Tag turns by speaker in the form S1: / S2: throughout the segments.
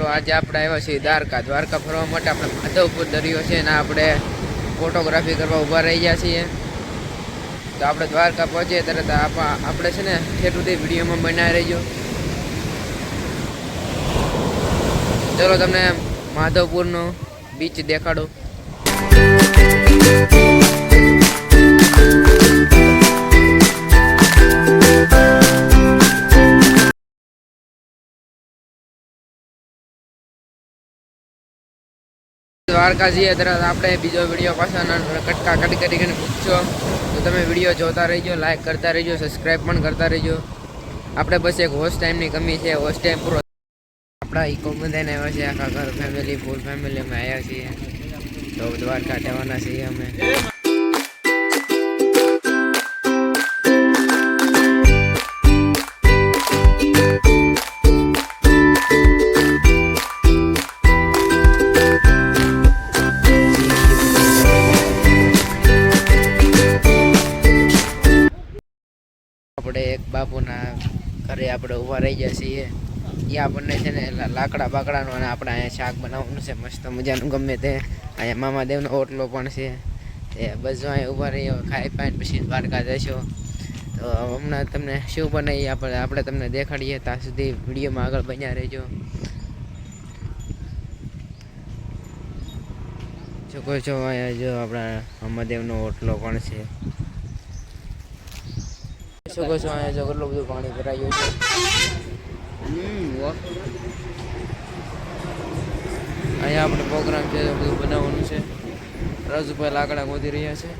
S1: આજે આપણે આવ્યા છીએ દ્વારકા ફરવા માટે આપણે માધવપુર દરિયો છે ને આપણે ફોટોગ્રાફી કરવા ઊભા રહી ગયા છીએ તો આપણે દ્વારકા પહોંચીએ તરત આપણે છે ને ઠેઠ સુધી વિડીયોમાં બનાવી રહીજો ચલો તમને માધવપુરનો બીચ દેખાડો દ્વારકા જઈએ તરત આપણે બીજો વિડીયો પાછળ કટકા કટ કરીને પૂછશો તો તમે વિડીયો જોતા રહેજો, લાઈક કરતા રહેજો, સબસ્ક્રાઈબ પણ કરતા રહેજો. આપણે બસ એક હોસ્ટ ટાઈમની કમી છે, હોસ્ટ ટાઈમ પૂરો આપણા ઇકો બધાને આવ્યા છે, આખા ઘર ફેમિલી ફૂલ ફેમિલી અમે આવ્યા છીએ તો દ્વારકા જવાના છીએ અમે. આપણે એક બાપુના ઘરે આપણે ઊભા રહી ગયા છીએ. એ આપણને છે ને લાકડા બાકડાનું અને આપણે અહીંયા શાક બનાવવાનું છે મસ્ત મજાનું ગમે તે. અહીંયા મામાદેવનો ઓટલો પણ છે એ બધું અહીંયા ઊભા રહીએ, ખાઈ પાઈને પછી દ્વારકા જશો. તો હમણાં તમને શું બનાવીએ આપણે તમને દેખાડીએ, ત્યાં સુધી વિડીયોમાં આગળ બન્યા રહેજો. છોકરો છો અહીંયા જો આપણા મામાદેવનો ઓટલો પણ છે. શું કહો છો અહીંયા જો કેટલું બધું પાણી ભરાયું છે. અહીંયા આપણે પ્રોગ્રામ છે બધું બનાવવાનું છે. રાજુભાઈ લાકડા ગોતી રહ્યા છે.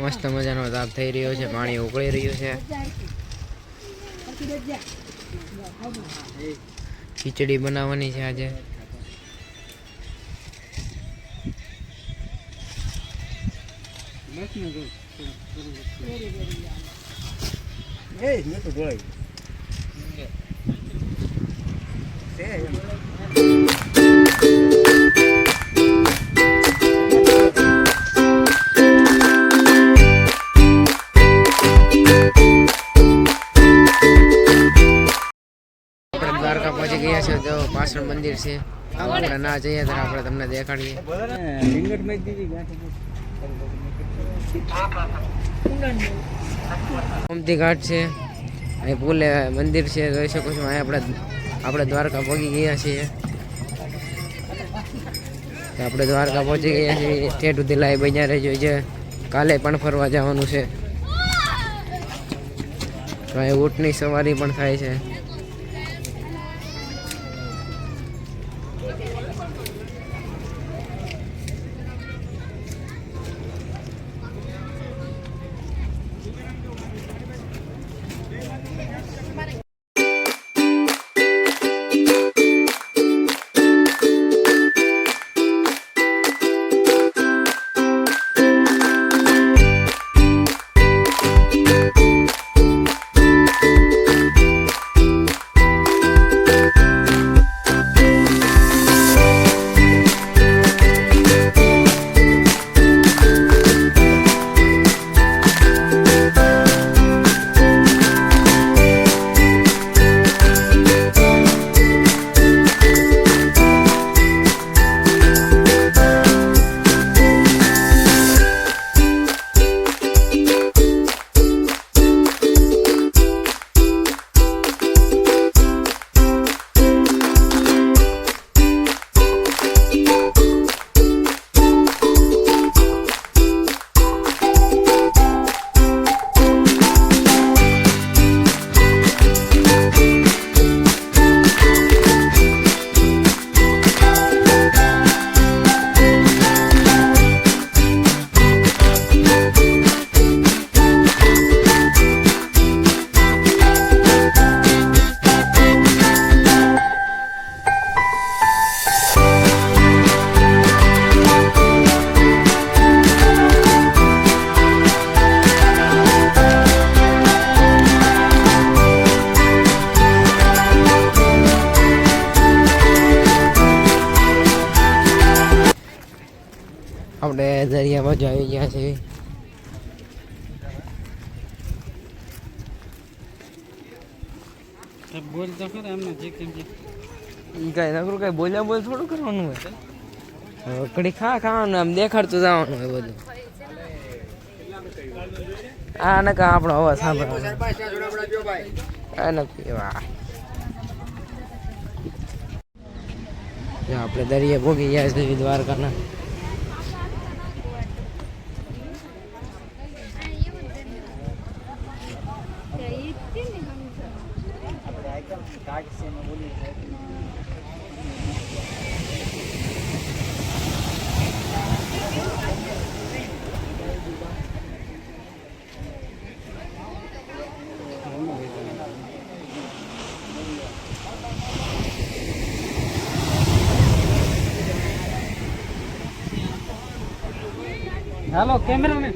S1: મસ્ત મજાનો તાપ થઈ રહ્યો છે, પાણી ઉકળી રહ્યું છે. ખીચડી બનાવવાની છે આજે. દ્વારકા પહોંચી ગયા છે, જો પાછળ મંદિર છે. આપણે ના જઈએ તો આપણે તમને દેખાડીએ. ગોમતી ઘાટ છે, અહીં પુલે મંદિર છે, જોઈ શકો છો. અહીં આપણે દ્વારકા પહોંચી ગયા છીએ. આપણે દ્વારકા પહોંચી ગયા છીએ. ઠેઠ સુધી લાઈ બન્યા રહેજો, જે કાલે પણ ફરવા જવાનું છે. તો અહીં ઊંટની સવારી પણ થાય છે. આપણે દરિયામાં જ આવી ગયા છીએ.
S2: બોલ તો ખરા એમને જે કેમ છે
S1: ઈ કાંઈ નકરું કાંઈ બોલ્યા બોલ થોડું કરવાનું હોય. હવે ઘડી ખાવાનું આમ દેખાડતું જવાનું હોય બધું. આ ને કા આપણો અવાજ સાંભળવાનો પીવા આપણે દરિયે ભોગી ગયા છે દ્વારકાના.
S2: હાલો કેમેરામેન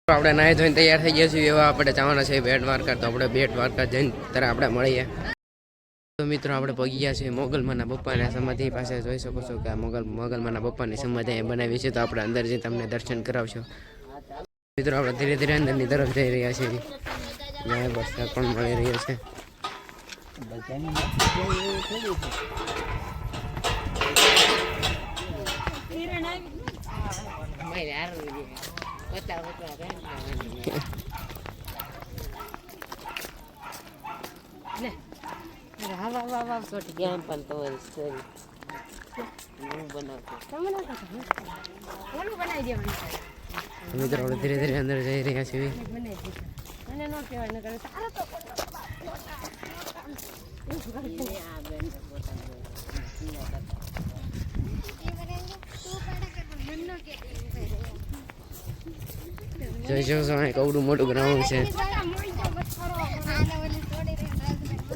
S1: આપણે નાહી ધોઈને તૈયાર થઈ ગયા છીએ. એવા આપણે જવાના છે બેટ દ્વારકા. તો આપણે બેટ દ્વારકા જઈને ત્યારે આપણે મળીએ. તો મિત્રો આપણે પગી ગયા છીએ મોગલમાના પપ્પાના સમાધિ પાસે. જોઈ શકો છો કે આ મોગલમાના પપ્પાની સમાધિ અહીંયા બનાવી છે. તો આપણે અંદર જઈ તમને દર્શન કરાવશો. મિત્રો આપણે ધીરે ધીરે અંદરની તરફ જઈ રહ્યા છીએ. જ્યાં વરસાદ પણ મળી રહ્યો છે. મિત્રો આપણે ધીરે ધીરે અંદર જઈ રહ્યા છીએ. જોઈ શકો છો કવડું મોટું ગ્રાઉન્ડ છે.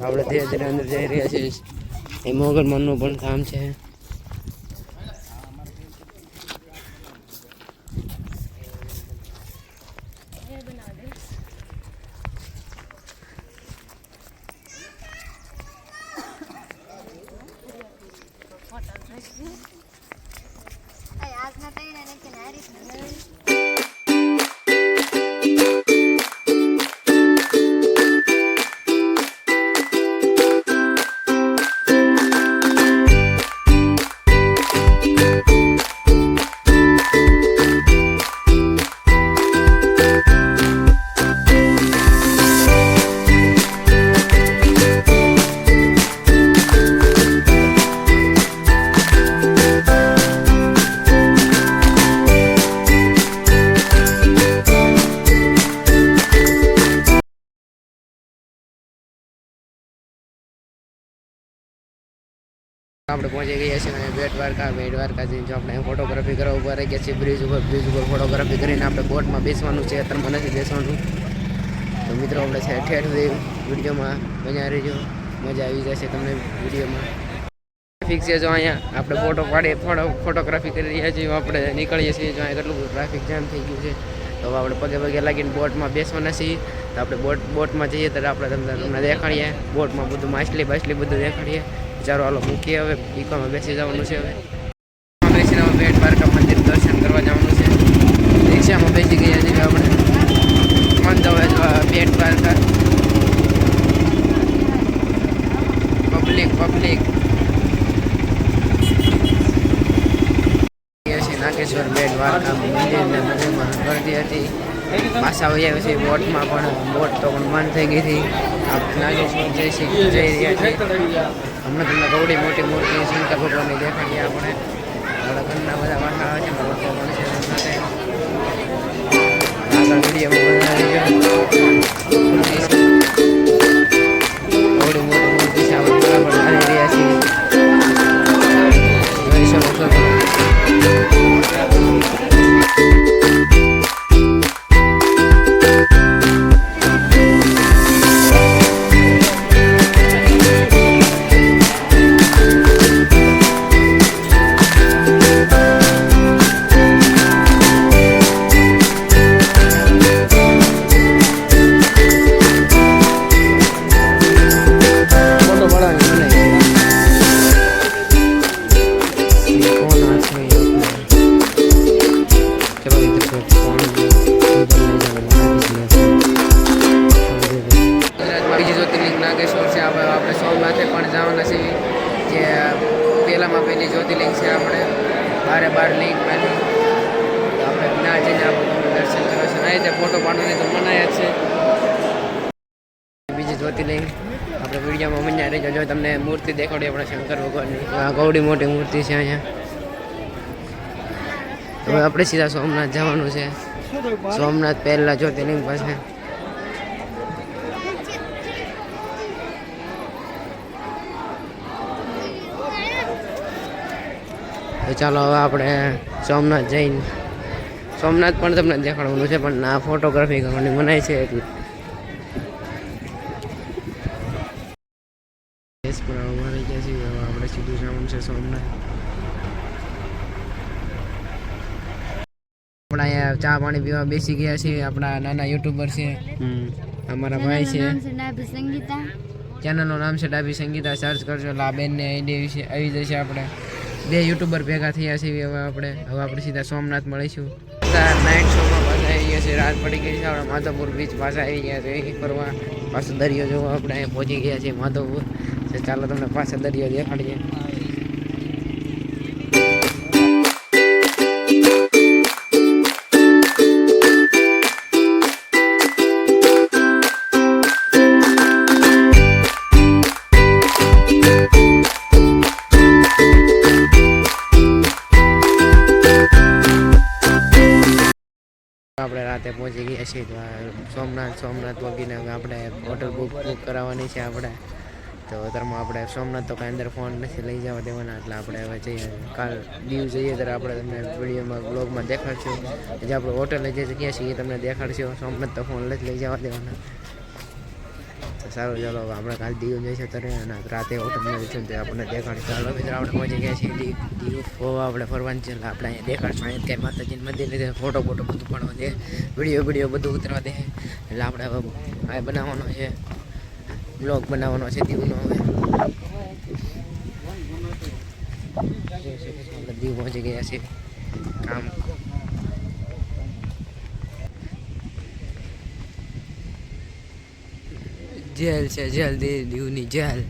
S1: આપણે ધીરે ધીરે અંદર જઈ રહ્યા છીએ. એ મોગલમાનનું પણ કામ છે. આપણે પહોંચી ગયા છીએ અને બેટ દ્વારકા જઈને જો આપણે ફોટોગ્રાફી કરવા ઉભા રહી ગયા છીએ બ્રિજ ઉપર ફોટોગ્રાફી કરીને આપણે બોટમાં બેસવાનું છે. અત્યારમાં નથી બેસવાનું. તો મિત્રો આપણે છે ઠેઠ વિડીયોમાં મજા રહીજો, મજા આવી જશે તમને વિડીયોમાં. ટ્રાફિક છે જો અહીંયા આપણે ફોટોગ્રાફી કરી રહ્યા છીએ. આપણે નીકળીએ છીએ જો અહીંયા કેટલું ટ્રાફિક જામ થઈ ગયું છે. તો આપણે પગે લાગીને બોટમાં બેસવાના છીએ. તો આપણે બોટમાં જઈએ ત્યારે આપણે તમને દેખાડીએ બોટમાં બધું માછલી બધું દેખાડીએ. ચાલો હાલો મૂકીએ હવે ઇકોમાં બેસી જવાનું છે. હવે બેટ દ્વારકા મંદિર દર્શન કરવા જવાનું છે. રિક્ષામાં બેસી ગયા છીએ આપણે બેટ દ્વારકા પબ્લિક નાગેશ્વર બેટ દ્વારકા મંદિરના મંદિરમાં ગરદી હતી. પાછા વહી આવ્યા છે બોટમાં પણ બોટ તો પણ બંધ થઈ ગઈ હતી. આપણે નાગેશ્વર જઈ રહ્યા છીએ. હમણાં તમને ગૌડી મોટી મૂર્તિ શંકર ભગવાનની દેખાડીએ. આપણે ઘરના બધા વાસા આવે છે લોકો પણ છે સાથે આગળ વિડીયોમાં ગૌડી મોટી મૂર્તિ છે. આપણે બરાબર કરી રહ્યા છીએ. જોઈ શકો છો આપણે સોમનાથે પણ જવાના છીએ. જે પહેલી જ્યોતિર્લિંગ છે. આપણે 12 લિંગ માંથી આપણે ના જઈને આપણે દર્શન કરવા છે. નહીં તે ફોટો પાડવાની તો મનાય જ છે. બીજી જ્યોતિર્લિંગ આપણે વિડીયોમાં મજા રહી જો તમને મૂર્તિ દેખાડી આપણે શંકર ભગવાનની. આ ગૌડી મોટી મૂર્તિ છે અહીંયા. હવે આપણે સીધા સોમનાથ જવાનું છે. સોમનાથ પહેલા જ્યોતિર્લિંગ પાસે. તો ચાલો હવે આપણે સોમનાથ જઈને સોમનાથ પણ તમને દેખાડવાનું છે. પણ આ ફોટોગ્રાફી કરવાની મનાય છે એટલે મારી ગયા છીએ. હવે આપણે સીધું જવાનું છે સોમનાથ. આપણા અહીંયા ચા પાણી પીવા બેસી ગયા છીએ. આપણા નાના યુટ્યુબર છે, અમારા ભાઈ છે. ચેનલનું નામ છે ડાભી સંગીતા. સર્ચ કરજો એટલે આ બેનને આઈડી વિશે આવી જશે. આપણે 2 યુટ્યુબર ભેગા થયા છીએ. હવે આપણે સીધા સોમનાથ મળીશું. નાઇટ શોમાં પાછા આવી ગયા છે. રાત પડી ગઈ છે. આપણે માધવપુર બીચ પાછા આવી ગયા છે ફરવા. પાછો દરિયો જોવા આપણે અહીંયા પહોંચી ગયા છીએ માધવપુર. ચાલો તમને પાછા દરિયો દેખાડીએ. આપણે રાતે પહોંચી ગયા છીએ સોમનાથ પગીને આપણે હોટલ બુક કરાવવાની છે. આપણે તો અત્યારમાં આપણે સોમનાથ તો કાંઈ અંદર ફોન નથી લઈ જવા દેવાના. એટલે આપણે હવે જઈએ કાલ દીવ જઈએ ત્યારે આપણે તમને વિડીયોમાં બ્લોગમાં દેખાડશું. જે આપણે હોટલે જે જગ્યા છીએ એ તમને દેખાડશું. સોમનાથ તો ફોન નથી લઈ જવા દેવાના. તો સારું ચાલો હવે આપણે કાલ દીવ જઈશું ત્યારે અને રાતે હોટલમાં જઈશું તો આપણને દેખાડશું. ચાલો મિત્રો આપણે પહોંચી ગયા છીએ દીવ આપણે ફરવાની છે. એટલે આપણે અહીંયા દેખાડશું. અહીંયા ત્યાં માતાજીનું મંદિર લીધે ફોટો બધું પાડવા દે, વિડીયો બધું ઉતરવા દે. એટલે આપણે હવે આ બનાવવાનો છે, બ્લોગ બનાવવાનો છે દીવનો. હવે આપણે દીવ પહોંચી ગયા છીએ. કામ જેલ છે, જેલ દીવની જેલ.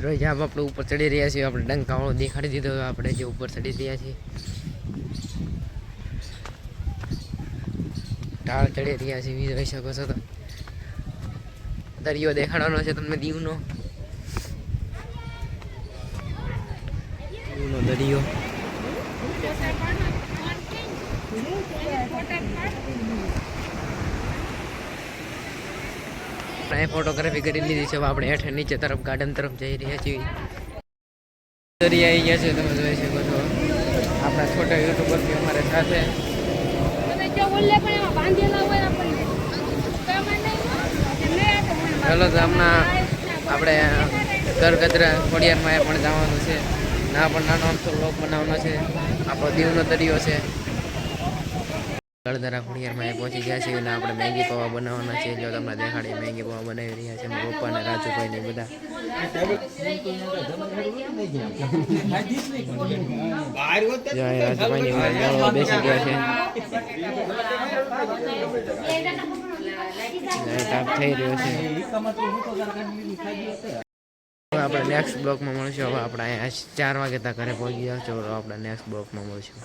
S1: રોજ આપણે ઉપર ચડી રહ્યા છીએ. આપણે ડંકાવાળો દેખાડી દીધો. આપણે જે ઉપર ચડી રહ્યા છીએ, ઢાળ ચડી રહ્યા છીએ. જોઈ શકો છો તો દરિયો દેખાડવાનો છે તમને. દીવનો દરિયો. ફોટોગ્રાફી કરી લીધી છે. હવે આપણે હેઠળ નીચે તરફ ગાર્ડન તરફ જઈ રહ્યા છીએ. દરિયા આવી ગયા છે, તમે જોઈ શકો છો. આપણા છોટા યુટ્યુબર બી અમારે સાથે. ચાલો તો હમણાં આપણે ઘર કચરા ખોડિયારમાં પણ જવાનું છે. ના પણ નાનો આમથો વ્લોગ બનાવવાનો છે. આપણો દીવનો દરિયો છે. ગળદરા ખોડિયારમાં પહોંચી ગયા છે અને આપણે મેગી પૌવા બનાવવાના છે. જો તમને દેખાડીએ મેગી પૌવા બનાવી રહ્યા છે. મારા પપ્પા અને રાજુભાઈ ને બધા. બેસી ગયા છે. તાપ થઈ રહ્યો છે. આપણે નેક્સ્ટ બ્લોકમાં મળશું. હવે આપણે અહીંયા 4 વાગે ત્યાં ઘરે પહોંચી ગયા છો. આપણે નેક્સ્ટ બ્લોકમાં મળશું.